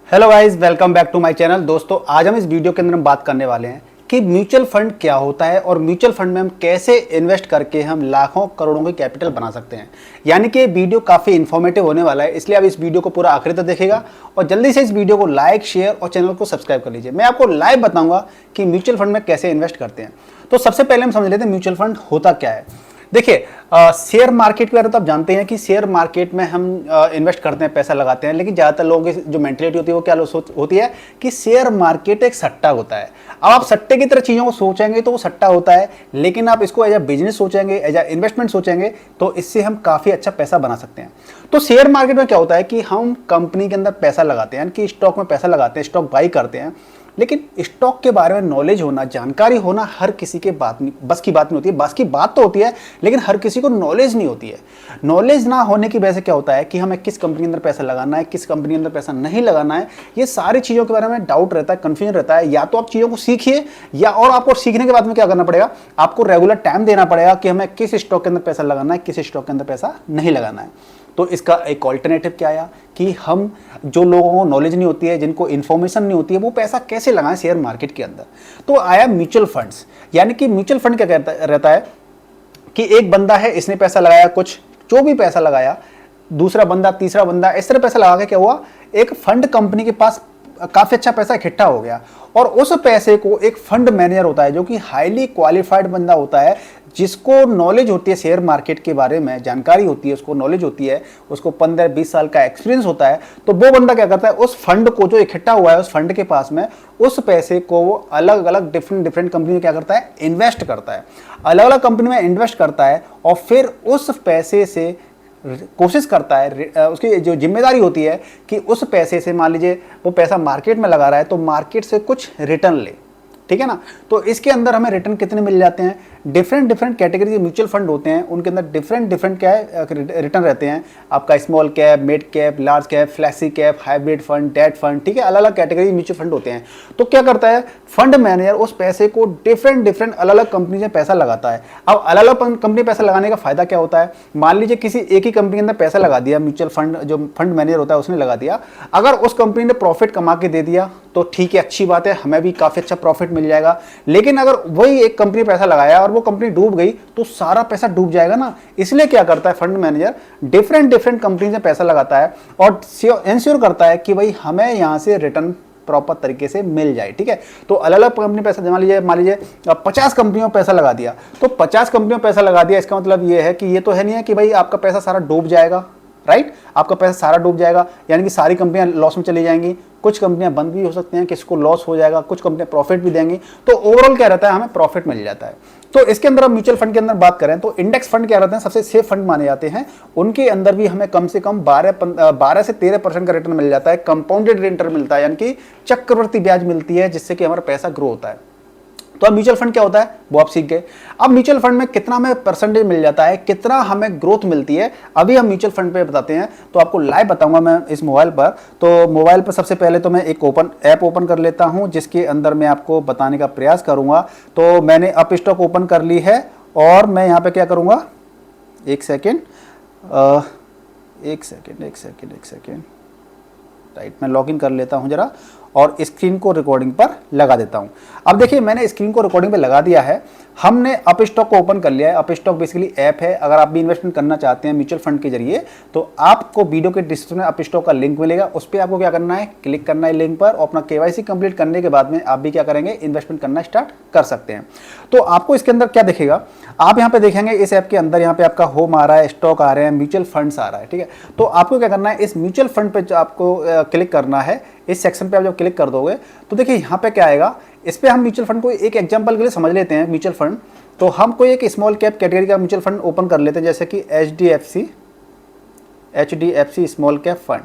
Hello guys, welcome back to my channel. दोस्तों, आज हम इस वीडियो के अंदर हम बात करने वाले हैं कि म्यूचुअल फंड क्या होता है और म्यूचुअल फंड में हम कैसे इन्वेस्ट करके हम लाखों करोड़ों की कैपिटल बना सकते हैं। यानी कि वीडियो काफ़ी इन्फॉर्मेटिव होने वाला है, इसलिए आप इस वीडियो को पूरा आखिर तक देखिएगा और जल्दी से इस वीडियो को लाइक, शेयर और चैनल को सब्सक्राइब कर लीजिए। मैं आपको लाइव बताऊंगा कि म्यूचुअल फंड में कैसे इन्वेस्ट करते हैं। तो सबसे पहले हम समझ लेते हैं म्यूचुअल फंड होता क्या है। देखिए, शेयर मार्केट के बारे में तो आप जानते हैं कि शेयर मार्केट में हम इन्वेस्ट करते हैं, पैसा लगाते हैं, लेकिन ज़्यादातर लोगों की जो मेंटेलिटी होती है वो क्या होती है कि शेयर मार्केट एक सट्टा होता है। अब आप सट्टे की तरह चीज़ों को सोचेंगे तो वो सट्टा होता है, लेकिन आप इसको एज अ बिजनेस सोचेंगे, एज अ इन्वेस्टमेंट सोचेंगे तो इससे हम काफ़ी अच्छा पैसा बना सकते हैं। तो शेयर मार्केट में क्या होता है कि हम कंपनी के अंदर पैसा लगाते हैं, यानी कि स्टॉक में पैसा लगाते हैं, स्टॉक बाई करते हैं। लेकिन स्टॉक के बारे में नॉलेज होना, जानकारी होना हर किसी के बस की बात नहीं होती है। बस की बात तो होती है, लेकिन हर किसी को नॉलेज नहीं होती है। नॉलेज ना होने की वजह से क्या होता है कि हमें किस कंपनी के अंदर पैसा लगाना है, किस कंपनी के अंदर पैसा नहीं लगाना है, ये सारी चीज़ों के बारे में डाउट रहता है, कन्फ्यूजन रहता है। या तो आप चीज़ों को सीखिए, या और आपको सीखने के बाद में क्या करना पड़ेगा, आपको रेगुलर टाइम देना पड़ेगा कि हमें किस स्टॉक के अंदर पैसा लगाना है, किस स्टॉक के अंदर पैसा नहीं लगाना है। तो इसका एक ऑल्टरनेटिव क्या आया कि हम जो लोगों को नॉलेज नहीं होती है, जिनको इन्फॉर्मेशन नहीं होती है, वो पैसा कैसे लगाएं शेयर मार्केट के अंदर। तो आया म्यूचुअल फंड्स। यानी कि म्यूचुअल फंड क्या रहता है कि एक बंदा है, इसने पैसा लगाया, कुछ जो भी पैसा लगाया, दूसरा बंदा, तीसरा बंदा, इस तरह पैसा लगा के क्या हुआ, एक फंड कंपनी के पास काफी अच्छा पैसा इकट्ठा हो गया और उस पैसे को एक फंड मैनेजर होता है जो कि हाईली क्वालिफाइड बंदा होता है, जिसको नॉलेज होती है शेयर मार्केट के बारे में, जानकारी होती है, उसको नॉलेज होती है, उसको 15-20 साल का एक्सपीरियंस होता है। तो वो बंदा क्या करता है, उस फंड को जो इकट्ठा हुआ है उस फंड के पास में, उस पैसे को वो अलग अलग डिफरेंट कंपनी में क्या करता है, इन्वेस्ट करता है, अलग अलग कंपनी में इन्वेस्ट करता है और फिर उस पैसे से कोशिश करता है, उसकी जो जिम्मेदारी होती है कि उस पैसे से, मान लीजिए वो पैसा मार्केट में लगा रहा है तो मार्केट से कुछ रिटर्न ले, ठीक है ना। तो इसके अंदर हमें रिटर्न कितने मिल जाते हैं, डिफरेंट कैटेगरी के म्यूचुअल फंड होते हैं, उनके अंदर डिफरेंट क्या है रिटर्न रहते हैं। आपका small cap, mid cap, large cap, flexi cap, hybrid fund, debt fund, ठीक है, अलग अलग कैटेगरी म्यूचुअल फंड होते हैं। तो क्या करता है फंड मैनेजर, उस पैसे को डिफरेंट अलग अलग कंपनी से पैसा लगाता है। अब अलग अलग कंपनी पैसा लगाने का फायदा क्या होता है, मान लीजिए किसी एक ही कंपनी के अंदर पैसा लगा दिया, म्यूचुअल फंड जो फंड मैनेजर होता है उसने लगा दिया, अगर उस कंपनी ने प्रॉफिट कमा के दे दिया तो ठीक है, अच्छी बात है, हमें भी काफी अच्छा प्रॉफिट मिल जाएगा। लेकिन अगर वही एक कंपनी पैसा लगाया और वो कंपनी डूब गई तो सारा पैसा डूब जाएगा ना। इसलिए क्या करता है फंड मैनेजर, डिफरेंट कंपनी से पैसा लगाता है और इंश्योर करता है कि भाई हमें यहां से रिटर्न प्रॉपर तरीके से मिल जाए, ठीक है। तो अलग अलग कंपनी पैसा, मान लीजिए 50 कंपनियों में पैसा लगा दिया, तो 50 कंपनियों में पैसा लगा दिया, इसका मतलब ये है कि ये तो है नहीं है कि भाई आपका पैसा सारा डूब जाएगा, राइट। आपका पैसा सारा डूब जाएगा, यानी कि सारी कंपनियां लॉस में चली जाएंगी, कुछ कंपनियां बंद भी हो सकती हैं, किसी को लॉस हो जाएगा, कुछ कंपनियां प्रॉफिट भी देंगी। तो ओवरऑल क्या रहता है, हमें प्रॉफिट मिल जाता है। तो इसके अंदर हम म्यूचुअल फंड के अंदर बात करें तो इंडेक्स फंड क्या रहते हैं, सबसे सेफ फंड माने जाते हैं। उनके अंदर भी हमें कम से कम 12 से 13% का रिटर्न मिल जाता है, कंपाउंडेड रिटर्न मिलता है, यानी कि चक्रवृद्धि ब्याज मिलती है, जिससे कि हमारा पैसा ग्रो होता है। तो अब म्यूचुअल फंड क्या होता है वो आप सीख गए। अब म्यूचुअल फंड में कितना हमें परसेंटेज मिल जाता है, कितना हमें ग्रोथ मिलती है, अभी हम म्यूचुअल फंड पे बताते हैं। तो आपको लाइव बताऊंगा मैं इस मोबाइल पर। तो मोबाइल पर सबसे पहले तो मैं एक ऐप ओपन कर लेता हूं, जिसके अंदर मैं आपको बताने का प्रयास करूंगा। तो मैंने अप स्टॉक ओपन कर ली है और मैं यहाँ पे क्या करूंगा, एक सेकेंड, राइट, मैं लॉगिन कर लेता हूं जरा और स्क्रीन को रिकॉर्डिंग पर लगा देता हूं। अब देखिए, मैंने स्क्रीन को रिकॉर्डिंग पे लगा दिया है, हमने अप स्टॉक को ओपन कर लिया है। अप स्टॉक बेसिकली ऐप है, अगर आप भी इन्वेस्टमेंट करना चाहते हैं म्यूचुअल फंड के जरिए तो आपको वीडियो के डिस्क्रिप्शन में अप स्टॉक का लिंक मिलेगा, उस पर आपको क्या करना है, क्लिक करना है लिंक पर, और अपना KYC कंप्लीट करने के बाद में आप भी क्या करेंगे, इन्वेस्टमेंट करना स्टार्ट कर सकते हैं। तो आपको इसके अंदर क्या दिखेगा, आप यहाँ पे देखेंगे इस ऐप के अंदर, यहाँ पे आपका होम आ रहा है, स्टॉक आ रहे हैं, म्यूचुअल फंड्स आ रहा है, ठीक है। तो आपको क्या करना है, इस म्यूचुअल फंड पे आपको क्लिक करना है। इस सेक्शन पे आप जब क्लिक कर दोगे तो देखिए यहाँ पे क्या आएगा, इस पे हम म्यूचुअल फंड को एक एग्जांपल के लिए समझ लेते हैं। म्यूचुअल फंड, तो हम कोई एक स्मॉल कैप कैटेगरी का म्यूचुअल फंड ओपन कर लेते हैं, जैसे कि HDFC स्मॉल कैप फंड।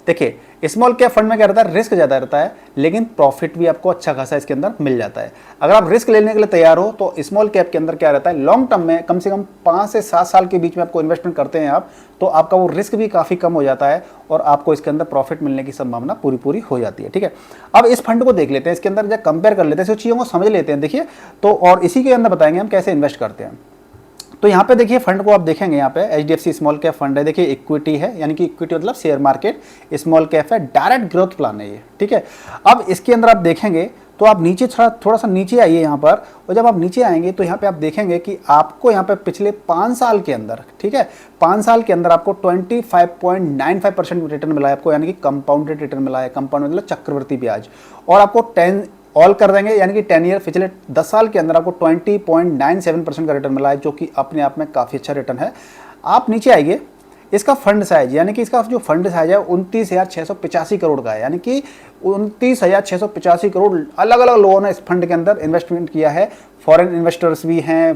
देखिए स्मॉल कैप फंड में क्या रहता है, रिस्क ज़्यादा रहता है, लेकिन प्रॉफिट भी आपको अच्छा खासा इसके अंदर मिल जाता है। अगर आप रिस्क लेने के लिए तैयार हो तो स्मॉल कैप के अंदर क्या रहता है, लॉन्ग टर्म में कम से कम 5 से 7 साल के बीच में आपको इन्वेस्टमेंट करते हैं आप, तो आपका वो रिस्क भी काफ़ी कम हो जाता है और आपको इसके अंदर प्रॉफिट मिलने की संभावना पूरी हो जाती है, ठीक है। अब इस फंड को देख लेते हैं, इसके अंदर जब कंपेयर कर लेते हैं, चीज़ों को समझ लेते हैं। देखिए, तो और इसी के अंदर बताएंगे हम कैसे इन्वेस्ट करते हैं। तो यहाँ पे देखिए फंड को आप देखेंगे, यहाँ पे HDFC स्मॉल कैप फंड है, देखिए इक्विटी है, यानी कि इक्विटी मतलब शेयर मार्केट, स्मॉल कैप है, डायरेक्ट ग्रोथ प्लान है ये, ठीक है। अब इसके अंदर आप देखेंगे तो आप नीचे थोड़ा सा नीचे आइए यहाँ पर, और जब आप नीचे आएंगे तो यहाँ पे आप देखेंगे कि आपको यहाँ पे पिछले 5 साल के अंदर, ठीक है, 5 साल के अंदर आपको 25.95% रिटर्न मिला है आपको, यानी कि कंपाउंडेड रिटर्न मिला है, कंपाउंड मतलब चक्रवृद्धि ब्याज। और आपको 10 ऑल कर देंगे, यानी कि 10 ईयर पिछले 10 साल के अंदर आपको 20.97% का रिटर्न मिला है, जो कि अपने आप में काफ़ी अच्छा रिटर्न है। आप नीचे आइए, इसका फंड साइज, यानी कि इसका जो फंड साइज है 29,685 करोड़ का है, यानी कि 29,685 करोड़ अलग अलग लोगों ने इस फंड के अंदर इन्वेस्टमेंट किया है। फॉरेन इन्वेस्टर्स भी हैं,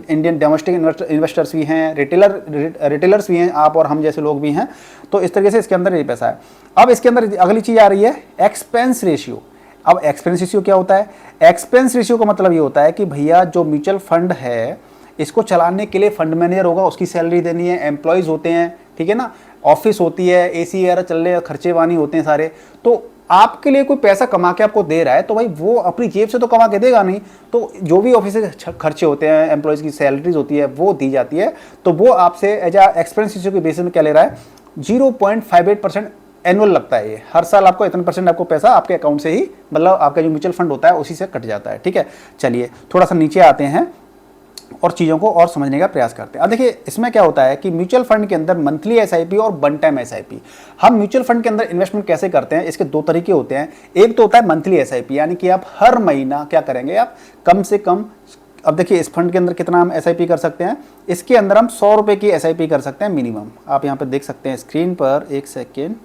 इंडियन डोमेस्टिक इन्वेस्टर्स भी हैं, रिटेलर्स भी हैं, आप और हम जैसे लोग भी हैं। तो इस तरीके से इसके अंदर ये पैसा है। अब इसके अंदर अगली चीज़ आ रही है एक्सपेंस रेशियो। अब एक्सपेंस रेशियो क्या होता है? एक्सपेंस रेशियो का मतलब ये होता है कि भैया जो म्यूचुअल फंड है इसको चलाने के लिए फंड मैनेजर होगा, उसकी सैलरी देनी है, एम्प्लॉयज़ होते हैं, ठीक है ना, ऑफिस होती है, एसी वगैरह चलने खर्चे वानी होते हैं सारे। तो आपके लिए कोई पैसा कमा के आपको दे रहा है तो भाई वो अपनी जेब से तो कमा के देगा नहीं, तो जो भी ऑफिस से खर्चे होते हैं, एम्प्लॉयज़ की सैलरीज होती है वो दी जाती है। तो वो आपसे एज आ एक्सपेंस रेशियो के बेसिस में क्या ले रहा है? 0.58% एनुअल लगता है ये, हर साल आपको इतना % आपको पैसा आपके अकाउंट से ही, मतलब आपका जो म्यूचुअल फंड होता है उसी से कट जाता है, ठीक है। चलिए थोड़ा सा नीचे आते हैं और चीज़ों को और समझने का प्रयास करते हैं। अब देखिए इसमें क्या होता है कि म्यूचुअल फंड के अंदर मंथली SIP और वन टाइम SIP, हम म्यूचुअल फंड के अंदर इन्वेस्टमेंट कैसे करते हैं, इसके 2 तरीके होते हैं। एक तो होता है मंथली SIP, यानी कि आप हर महीना क्या करेंगे, आप कम से कम, अब देखिए इस फंड के अंदर कितना हम SIP कर सकते हैं, इसके अंदर हम 100 रुपये की SIP कर सकते हैं मिनिमम। आप यहाँ पर देख सकते हैं स्क्रीन पर, एक सेकेंड,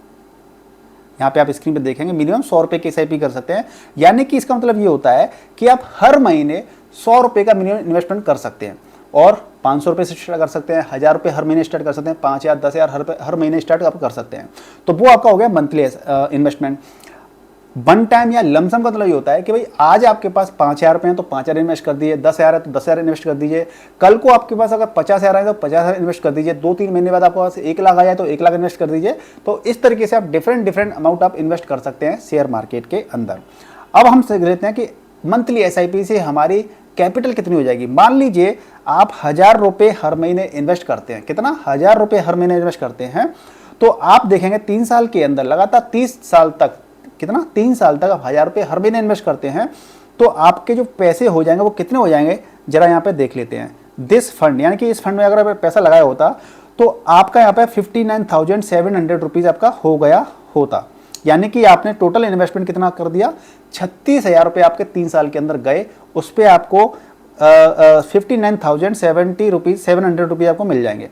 यहाँ पे आप स्क्रीन पे देखेंगे मिनिमम 100 रुपये की SIP कर सकते हैं। यानी कि इसका मतलब ये होता है कि आप हर महीने 100 रुपये का मिनिमम इन्वेस्टमेंट कर सकते हैं, और 500 रुपये से स्टार्ट कर सकते हैं, 1000 रुपये हर महीने स्टार्ट कर सकते हैं, 5000 10,000 हर महीने स्टार्ट आप कर सकते हैं। तो वो आपका हो गया मंथली इन्वेस्टमेंट। वन टाइम या लमसम का मतलब ये होता है कि भाई आज आपके पास 5,000 रुपये हैं तो 5,000 इन्वेस्ट कर दीजिए, 10,000 है तो 10,000 इन्वेस्ट कर दीजिए। कल को आपके पास अगर 50,000 है तो 50,000 इन्वेस्ट कर दीजिए। 2-3 महीने बाद आपके पास 1 लाख आ जाए तो 1 लाख इन्वेस्ट कर दीजिए। तो इस तरीके से आप डिफरेंट अमाउंट आप इन्वेस्ट कर सकते हैं शेयर मार्केट के अंदर। अब हम देख लेते हैं कि मंथली SIP से हमारी कैपिटल कितनी हो जाएगी। मान लीजिए आप 1,000 रुपये हर महीने इन्वेस्ट करते हैं, कितना, 1,000 रुपये हर महीने इन्वेस्ट करते हैं, तो आप देखेंगे 3 साल के अंदर लगातार 30 साल तक, कितना, 3 साल तक आप 1,000 रुपये हर महीने इन्वेस्ट करते हैं, तो आपके जो पैसे हो जाएंगे वो कितने हो जाएंगे, जरा यहाँ पे देख लेते हैं। दिस फंड, यानी कि इस फंड में अगर पैसा लगाया होता तो आपका यहाँ पे 59,700 रुपीज़ आपका हो गया होता। यानी कि आपने टोटल इन्वेस्टमेंट कितना कर दिया, 36,000 रुपये आपके 3 साल के अंदर गए, उस पर आपको 59,700 रुपीज़ आपको मिल जाएंगे।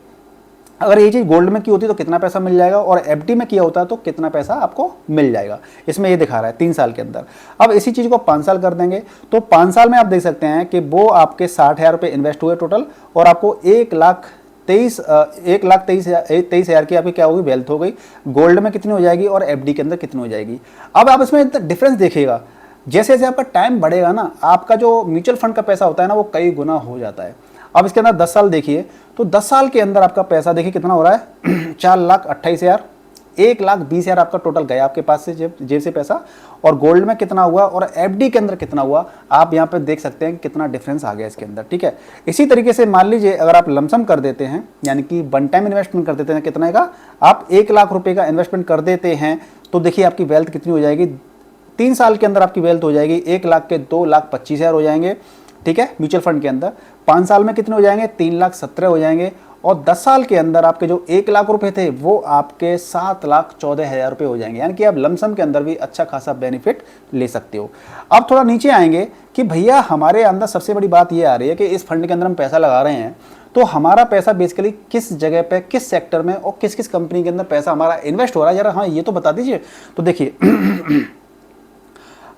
अगर ये चीज़ गोल्ड में की होती तो कितना पैसा मिल जाएगा, और FD में किया होता तो कितना पैसा आपको मिल जाएगा। इसमें ये दिखा रहा है 3 साल के अंदर। अब इसी चीज़ को 5 साल कर देंगे तो 5 साल में आप देख सकते हैं कि वो आपके 60,000 रुपये इन्वेस्ट हुए टोटल, और आपको 1,23,000 की आपकी क्या होगी, वेल्थ हो गई। गोल्ड में कितनी हो जाएगी और FD के अंदर कितनी हो जाएगी। अब आप इसमें डिफरेंस देखिएगा, जैसे जैसे आपका टाइम बढ़ेगा ना, आपका जो म्यूचुअल फंड का पैसा होता है ना वो कई गुना हो जाता है। अब इसके अंदर 10 साल देखिए, तो 10 साल के अंदर आपका पैसा देखिए कितना हो रहा है 4,28,000, 1,20,000 आपका टोटल गया आपके पास से जेब से पैसा। और गोल्ड में कितना हुआ और FD के अंदर कितना हुआ, आप यहाँ पे देख सकते हैं कितना डिफरेंस आ गया इसके अंदर, ठीक है। इसी तरीके से मान लीजिए अगर आप लमसम कर देते हैं, यानी कि वन टाइम इन्वेस्टमेंट कर देते हैं, कितने का, आप 1 लाख रुपये का इन्वेस्टमेंट कर देते हैं, तो देखिए आपकी वेल्थ कितनी हो जाएगी, 3 साल के अंदर आपकी वेल्थ हो जाएगी 1 लाख के 2,25,000 हो जाएंगे, ठीक है, म्यूचुअल फंड के अंदर। 5 साल में कितने हो जाएंगे, 3,17,000 हो जाएंगे, और 10 साल के अंदर आपके जो 1 लाख रुपए थे वो आपके 7,14,000 रुपये हो जाएंगे। यानी कि आप लमसम के अंदर भी अच्छा खासा बेनिफिट ले सकते हो। अब थोड़ा नीचे आएंगे कि भैया हमारे अंदर सबसे बड़ी बात ये आ रही है कि इस फंड के अंदर हम पैसा लगा रहे हैं, तो हमारा पैसा बेसिकली किस जगह पे, किस सेक्टर में और किस किस कंपनी के अंदर पैसा हमारा इन्वेस्ट हो रहा है, जरा हाँ ये तो बता दीजिए। तो देखिए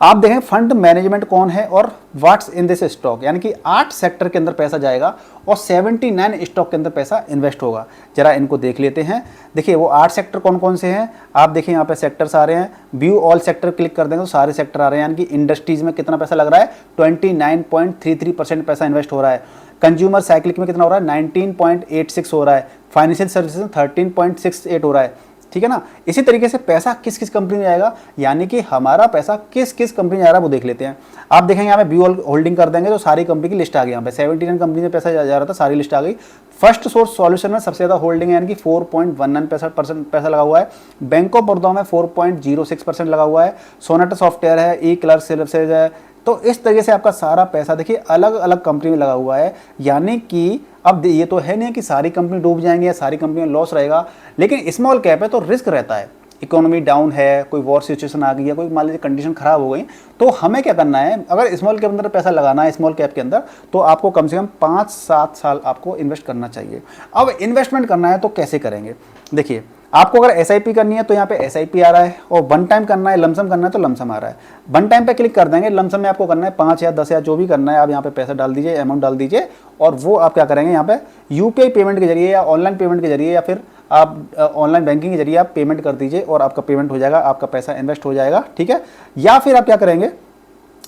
आप देखें फंड मैनेजमेंट कौन है और व्हाट्स इन दिस स्टॉक, यानी कि 8 सेक्टर के अंदर पैसा जाएगा और 79 स्टॉक के अंदर पैसा इन्वेस्ट होगा। जरा इनको देख लेते हैं। देखिए वो 8 सेक्टर कौन कौन से हैं, आप देखिए यहाँ पे सेक्टर्स आ रहे हैं, व्यू ऑल सेक्टर क्लिक कर देंगे तो सारे सेक्टर आ रहे हैं। यानी कि इंडस्ट्रीज में कितना पैसा लग रहा है, 29.33% पैसा इन्वेस्ट हो रहा है। कंज्यूमर साइक्लिक में कितना हो रहा है, 19.86 हो रहा है। फाइनेंशियल सर्विसेज 13.68 हो रहा है। ठीक है ना। इसी तरीके से पैसा किस किस कंपनी में जाएगा, यानी कि हमारा पैसा किस किस कंपनी में जा रहा है वो देख लेते हैं। आप देखेंगे यहाँ पे बी होल्डिंग कर देंगे तो सारी कंपनी की लिस्ट आ गई। यहाँ पे 79 कंपनी में पैसा जा रहा था, सारी लिस्ट आ गई। फर्स्ट सोर्स सॉल्यूशन में सबसे ज्यादा होल्डिंग है, यानी कि 4.19% पैसा लगा हुआ है। बैंक ऑफ बड़ौदा में 4.06% लगा हुआ है। सोनेट सॉफ्टवेयर है, ई क्लर्क सर्विसेज है। तो इस तरीके से आपका सारा पैसा देखिए अलग अलग कंपनी में लगा हुआ है। यानी कि अब ये तो है नहीं कि सारी कंपनी डूब जाएंगी या सारी कंपनी में लॉस रहेगा, लेकिन स्मॉल कैप है तो रिस्क रहता है। इकोनॉमी डाउन है, कोई वॉर सिचुएशन आ गई है, कोई मान लीजिए कंडीशन खराब हो गई, तो हमें क्या करना है, अगर स्मॉल कैप के अंदर पैसा लगाना है स्मॉल कैप के अंदर, तो आपको कम से कम 5-7 साल आपको इन्वेस्ट करना चाहिए। अब इन्वेस्टमेंट करना है तो कैसे करेंगे, देखिए आपको अगर एसआईपी करनी है तो यहाँ पे एसआईपी आ रहा है, और वन टाइम करना है, लमसम करना है तो लमसम आ रहा है। वन टाइम पे क्लिक कर देंगे, लमसम में आपको करना है 5 या 10 या जो भी करना है, आप यहाँ पे पैसा डाल दीजिए, अमाउंट डाल दीजिए, और वो आप क्या करेंगे यहाँ पे यूपीआई पेमेंट के जरिए या ऑनलाइन पेमेंट के जरिए या फिर आप ऑनलाइन बैंकिंग के जरिए आप पेमेंट कर दीजिए और आपका पेमेंट हो जाएगा, आपका पैसा इन्वेस्ट हो जाएगा, ठीक है। या फिर आप क्या करेंगे,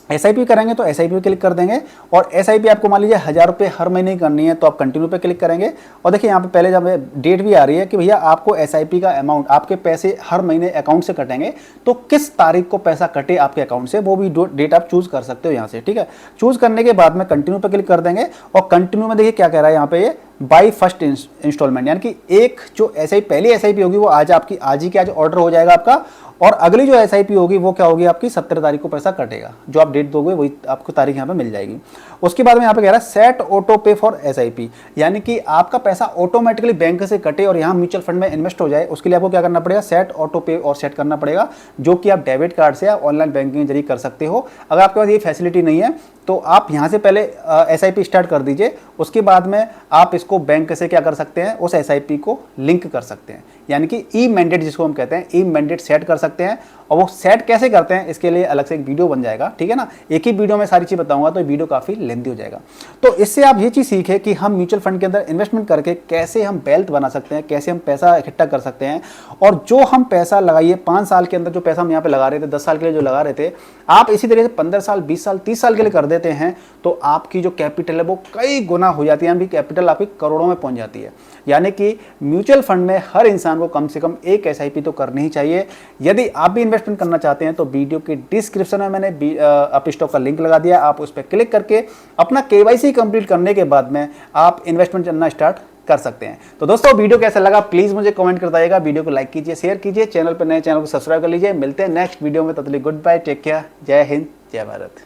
एसआईपी करेंगे तो एसआईपी पे क्लिक कर देंगे, और एसआईपी आपको मान लीजिए 1000 रुपये हर महीने ही करनी है तो आप कंटिन्यू पे क्लिक करेंगे। और देखिए यहाँ पे पहले जब डेट भी आ रही है कि भैया आपको एसआईपी का अमाउंट, आपके पैसे हर महीने अकाउंट से कटेंगे, तो किस तारीख को पैसा कटे आपके अकाउंट से वो भी डेट आप चूज कर सकते हो यहाँ से, ठीक है। चूज करने के बाद में कंटिन्यू पे क्लिक कर देंगे, और कंटिन्यू में देखिए क्या कह रहा है यहाँ पे, ये बाई फर्स्ट इंस्टॉलमेंट, यानी कि एक जो एसआईपी पहली एसआईपी होगी वो आज आपकी आज ही के आज ऑर्डर हो जाएगा आपका, और अगली जो एसआईपी होगी वो क्या होगी आपकी 17 तारीख को पैसा कटेगा, जो आप डेट दोगे वही आपको तारीख यहाँ पे मिल जाएगी। उसके बाद में यहाँ पे कह रहा है सेट ऑटो पे फॉर एसआईपी, यानी कि आपका पैसा ऑटोमेटिकली बैंक से कटे और यहाँ म्यूचुअल फंड में इन्वेस्ट हो जाए, उसके लिए आपको क्या करना पड़ेगा, सेट ऑटो पे और सेट करना पड़ेगा, जो कि आप डेबिट कार्ड से या ऑनलाइन बैंकिंग के जरिए कर सकते हो। अगर आपके पास ये फैसिलिटी नहीं है तो आप यहाँ से पहले एसआईपी स्टार्ट कर दीजिए, उसके बाद में आप इसको बैंक से क्या कर सकते हैं, उस एसआईपी को लिंक कर सकते हैं, यानी कि ई मैंडेट जिसको हम कहते हैं, ई मैंडेट सेट कर सकते हैं। और वो सेट कैसे करते हैं इसके लिए अलग से एक वीडियो बन जाएगा, ठीक है ना। एक ही वीडियो में सारी चीज बताऊंगा तो वीडियो काफी लेंथी हो जाएगा। तो इससे आप ये चीज सीखे कि हम म्यूचुअल फंड के अंदर इन्वेस्टमेंट करके कैसे हम वेल्थ बना सकते हैं, कैसे हम पैसा इकट्ठा कर सकते हैं, और जो हम पैसा लगाइए 5 साल के अंदर जो पैसा हम यहाँ पे लगा रहे थे, 10 साल के लिए जो लगा रहे थे, आप इसी तरीके से 15 साल 20 साल 30 साल के लिए कर देते हैं तो आपकी जो कैपिटल है वो कई गुना हो जाती है, यानी कैपिटल आपकी करोड़ों में पहुंच जाती है। यानी कि म्यूचुअल फंड में हर इंसान को कम से कम एक एसआईपी तो करनी ही चाहिए। यदि आप भी इन्वेस्टमेंट करना चाहते हैं तो वीडियो के डिस्क्रिप्शन में मैंने अपस्टॉक का लिंक लगा दिया, आप उस पर क्लिक करके अपना केवाईसी कंप्लीट करने के बाद में आप इन्वेस्टमेंट करना स्टार्ट कर सकते हैं। तो दोस्तों वीडियो कैसा लगा प्लीज मुझे कमेंट कर बताइएगा, वीडियो को लाइक कीजिए, शेयर कीजिए, चैनल पर नए चैनल को सब्सक्राइब कर लीजिए। मिलते हैं नेक्स्ट वीडियो में, तब तक के लिए गुड बाय, टेक केयर, जय हिंद, जय भारत।